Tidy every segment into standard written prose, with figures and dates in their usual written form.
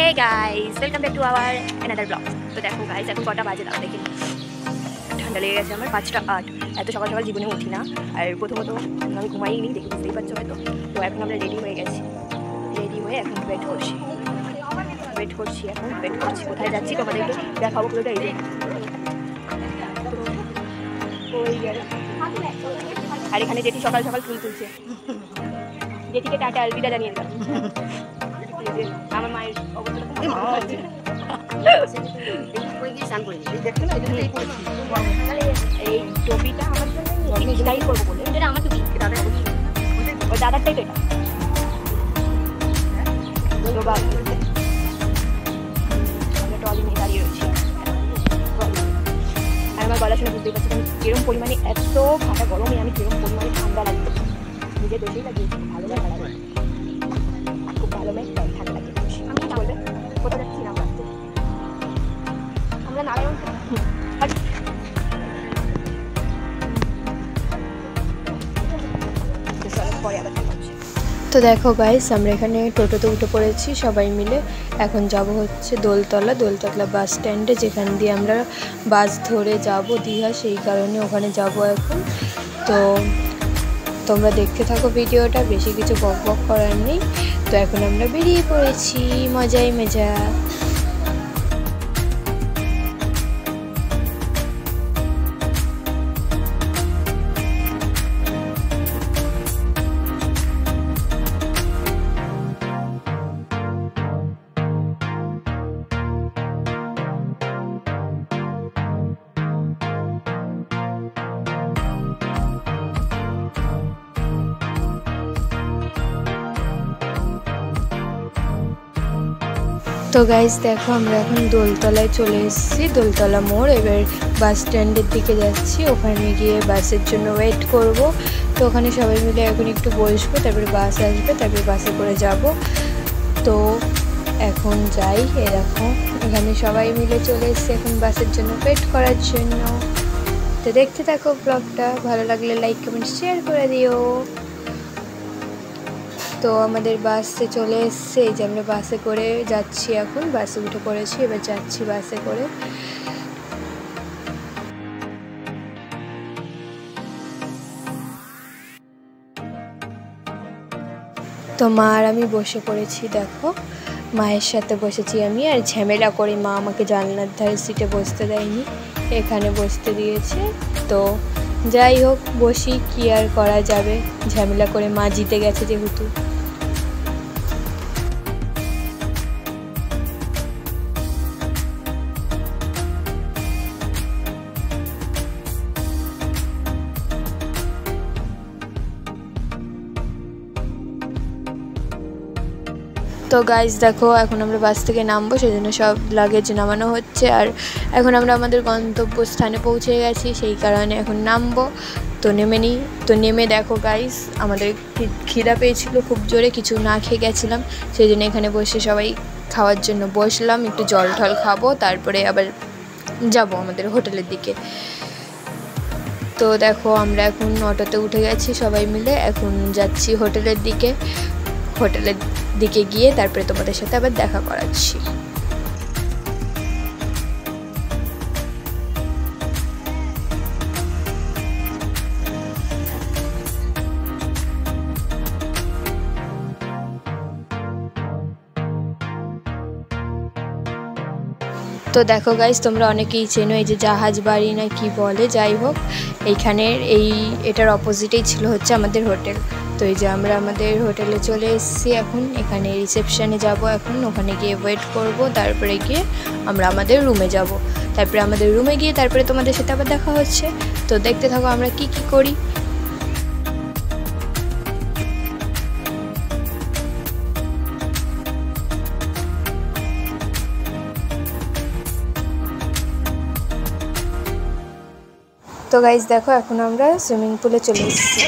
Hey guys welcome back to our another blog. तो देखो guys এখন কটা বাজে দাও দেখি, ঠান্ডা লেগে গেছে আমার 5টা 8। এত সকাল সকাল জীবনে উঠি না, আর প্রথমত আমি ঘুমাই নি, দেখি বুঝতেই পারছো হয়তো। তো এখন আমরা রেডি হয়ে গেছি, রেডি হয়ে এখন ওয়েট করছি কোথায় যাচ্ছি তোমাদের একটু দেখাবো পুরোটা। এই যে ওই গেল, আর এখানে জেঠি সকাল সকাল ফুল তুলছে। জেঠিকে টাটা আলবিদা জানিয়ে দিলাম। আমার মায়ের অবস্থা এই টপিটা আমার জন্য সেলাই করবো বলে, এটা আমার টপি, ওই দাদারটাই তো এটা। আমরা ট্রলি নিয়ে দাঁড়িয়ে রয়েছি, আর আমার গলা শুনে বুঝতেই পারছি আমি কিরম পরিমাণে, এত ফাটা গরমে আমি কিরম পরিমাণে ঠান্ডা লাগছে। নিজের দোষেই লাগিয়েছি, ভালো লাগে খুব ভালো মেঘ, ঠান্ডা লাগে। আমি বলবে কোথাও যাচ্ছি না আমরা নারায়ণ। তো দেখো গাইস আমরা এখানে টোটোতে উঠে পড়েছি সবাই মিলে। এখন যাব হচ্ছে দোলতলা বাস স্ট্যান্ডে, যেখান দিয়ে আমরা বাস ধরে যাব দীঘা, সেই কারণে ওখানে যাব এখন। তো তোমরা দেখতে থাকো ভিডিওটা, বেশি কিছু বক করার নেই। তো এখন আমরা বেরিয়ে পড়েছি, মজাই মজা। তো গাইস দেখো আমরা এখন দোলতলায় চলে এসেছি, দোলতলা মোড়। এবার বাস স্ট্যান্ডের দিকে যাচ্ছি, ওখানে গিয়ে বাসের জন্য ওয়েট করব। তো ওখানে সবাই মিলে এখন একটু বসবো, তারপরে বাস আসবে, তারপরে বাসে করে যাব। তো এখন যাই, এরকম এখানে সবাই মিলে চলে এসেছি এখন বাসের জন্য ওয়েট করার জন্য। তো দেখতে থাকো ব্লগটা, ভালো লাগলে লাইক কমেন্ট শেয়ার করে দিও। তো আমাদের বাসে চলে এসছে, এই যে আমরা বাসে করে যাচ্ছি, এখন বাসে উঠে পড়েছি, এবার যাচ্ছি বাসে করে। তো মা আর আমি বসে পড়েছি, দেখো মায়ের সাথে বসেছি আমি, আর ঝামেলা করে মা আমাকে জানলার ধারে সিটে বসতে দেয়নি, এখানে বসতে দিয়েছে। তো যাই হোক, বসি, কি আর করা যাবে, ঝামেলা করে মা জিতে গেছে যেহেতু। তো গাইস দেখো এখন আমরা বাস থেকে নামবো, সেজন্য সব লাগেজ নামানো হচ্ছে। আর এখন আমরা আমাদের গন্তব্যস্থানে পৌঁছে গেছি, সেই কারণে এখন নামবো। তো নেমে দেখো গাইস আমাদের খিদা পেয়েছিল খুব জোরে, কিছু না খেয়ে গেছিলাম, সেই জন্য এখানে বসে সবাই খাওয়ার জন্য বসলাম, একটু জল টল খাবো, তারপরে আবার যাব আমাদের হোটেলের দিকে। তো দেখো আমরা এখন অটোতে উঠে গেছি সবাই মিলে, এখন যাচ্ছি হোটেলের দিকে গিয়ে তারপরে তোমাদের সাথে আবার দেখা করাচ্ছি। তো দেখো গাইস তোমরা অনেকেই চেনো, এই যে জাহাজ বাড়ি না কি বলে, যাই হোক এইখানের এটার অপোজিটেই ছিল হচ্ছে আমাদের হোটেল। তো এই যে আমরা আমাদের হোটেলে চলে এসেছি, এখন এখানে রিসেপশানে যাব, এখন ওখানে গিয়ে ওয়েট করব, তারপরে গিয়ে আমরা আমাদের রুমে যাব। তারপরে আমাদের রুমে গিয়ে তারপরে তোমাদের সাথে আবার দেখা হচ্ছে। তো দেখতে থাকো আমরা কি করি। তো গাইস দেখো এখন আমরা সুইমিং পুলে চলে এসেছি।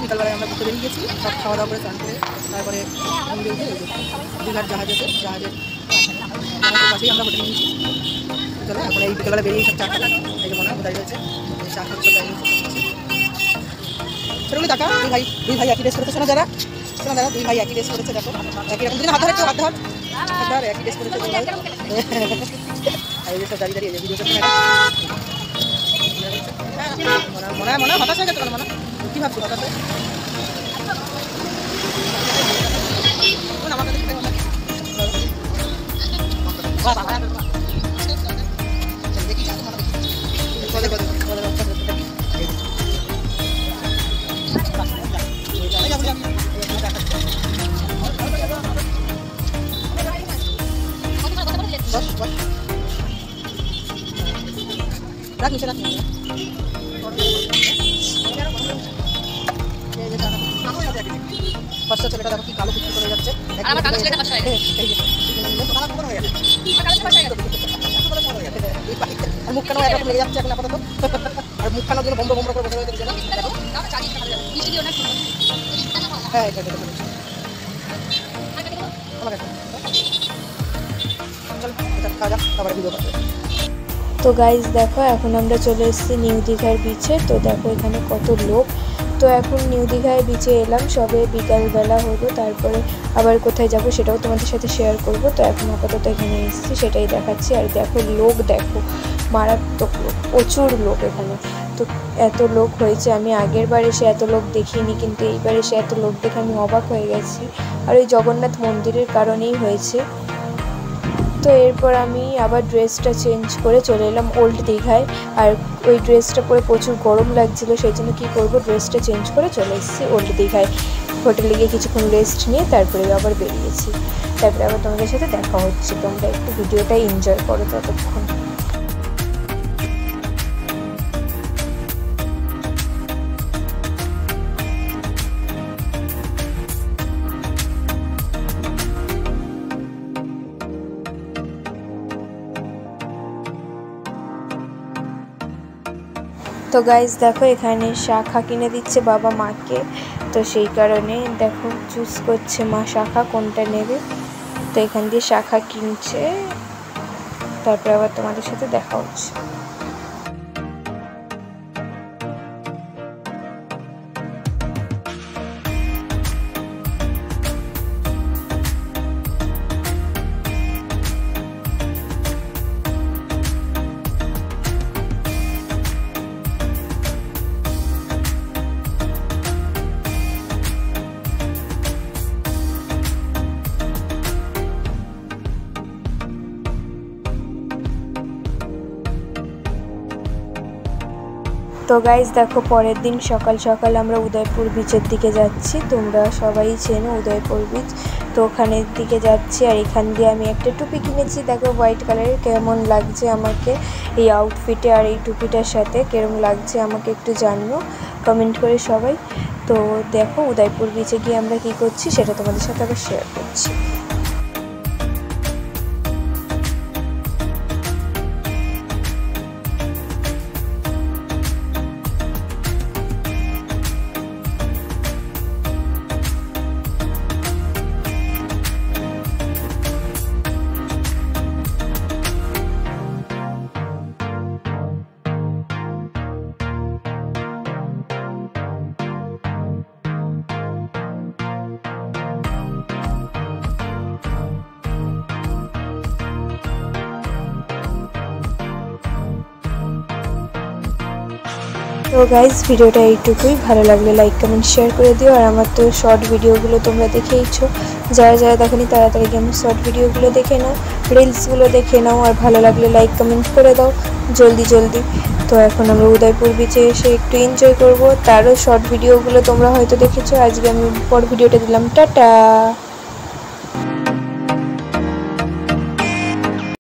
বিকালবেলায় আমরা ঘুরতে বেরিয়ে গেছি, সব খাওয়া দাওয়া করে স্নান করে তারপরে দীঘার জাহাজ আছে, জাহাজের পাশেই আমরা হোটেল নিয়েছি। চলো এখন এই বিকালবেলা বেরিয়ে সব চা খাবো, এই যে মনে হয় দাঁড়িয়ে রয়েছে চা খাচ্ছি। সেরকম দেখা দুই ভাই একই ড্রেস করেছে, শোনা যারা দুই ভাই একই ড্রেস করেছে, দেখো একই রকম হাত ধরে হাত ধর একই ড্রেস করেছে। এই যে সব দাঁড়িয়ে দাঁড়িয়ে ভিডিও করতে মনে হতাশ হয়ে গেছে, মনে কি ভাবছি হতাশ হয়ে রাখ নিচে রাখ। ফর্সা ছেলেটা দেখো কি কালো কুচি করে যাচ্ছে, আর মুখ কেন একরকম লেগে যাচ্ছে এখন আপাতত, আর মুখ কেন যেন বম্ব করে বসে রয়েছে। হ্যাঁ খাওয়া যাক, তারপরে ভিডিও করতে। তো গাইজ দেখো এখন আমরা চলে এসেছি নিউ দীঘার বিচে। তো দেখো এখানে কত লোক। তো এখন নিউ দীঘায় বিচে এলাম, সবে বিকালবেলা হলো, তারপরে আবার কোথায় যাব সেটাও তোমাদের সাথে শেয়ার করব। তো এখন আপাতত এখানে এসেছি, সেটাই দেখাচ্ছি। আর দেখো লোক, দেখো মারাত্মক লোক, প্রচুর লোক এখানে। তো এত লোক হয়েছে, আমি আগের বার এসে এত লোক দেখিনি, কিন্তু এইবার এসে এত লোক দেখে আমি অবাক হয়ে গেছি। আর ওই জগন্নাথ মন্দিরের কারণেই হয়েছে। তো এরপর আমি আবার ড্রেসটা চেঞ্জ করে চলে এলাম ওল্ড দীঘায়। আর ওই ড্রেসটা পরে প্রচুর গরম লাগছিলো, সেই জন্য কী করবো, ড্রেসটা চেঞ্জ করে চলে এসেছি ওল্ড দীঘায়। হোটেলে গিয়ে কিছুক্ষণ রেস্ট নিয়ে তারপরে আবার বেরিয়েছি। তারপরে আবার তোমাদের সাথে দেখা হচ্ছে, তোমরা একটু ভিডিওটা এনজয় করো ততক্ষণ। তো গাইজ দেখো এখানে শাখা কিনে দিচ্ছে বাবা মাকে, তো সেই কারণে দেখো চুজ করছে মা শাখা কোনটা নেবে। তো এখান দিয়ে শাখা কিনছে, তারপরে আবার তোমাদের সাথে দেখা হচ্ছে। তো গাইজ দেখো পরের দিন সকাল সকাল আমরা উদয়পুর বিচের দিকে যাচ্ছি। তোমরা সবাই চেনো উদয়পুর বিচ, তো ওখানের দিকে যাচ্ছি। আর এখান দিয়ে আমি একটা টুপি কিনেছি, দেখো হোয়াইট কালারের, কেমন লাগছে আমাকে এই আউটফিটে আর এই টুপিটার সাথে, কেমন লাগছে আমাকে একটু জানিও কমেন্ট করে সবাই। তো দেখো উদয়পুর বিচে গিয়ে আমরা কী করছি সেটা তোমাদের সাথে আবার শেয়ার করছি। তো গাইজ ভিডিওটা এইটুকুই, ভালো লাগলে লাইক কমেন্ট শেয়ার করে দিও। আর আমার তো শর্ট ভিডিওগুলো তোমরা দেখেইছো, যারা যারা দেখোনি তাড়াতাড়ি গিয়ে আমার শর্ট ভিডিওগুলো দেখে নাও, রিলসগুলো দেখে নাও, আর ভালো লাগলে লাইক কমেন্ট করে দাও জলদি জলদি। তো এখন আমরা উদয়পুর বিচে এসে একটু এনজয় করব, তারও শর্ট ভিডিওগুলো তোমরা হয়তো দেখেছো। আজকে আমি বড় ভিডিওটা দিলাম, টাটা।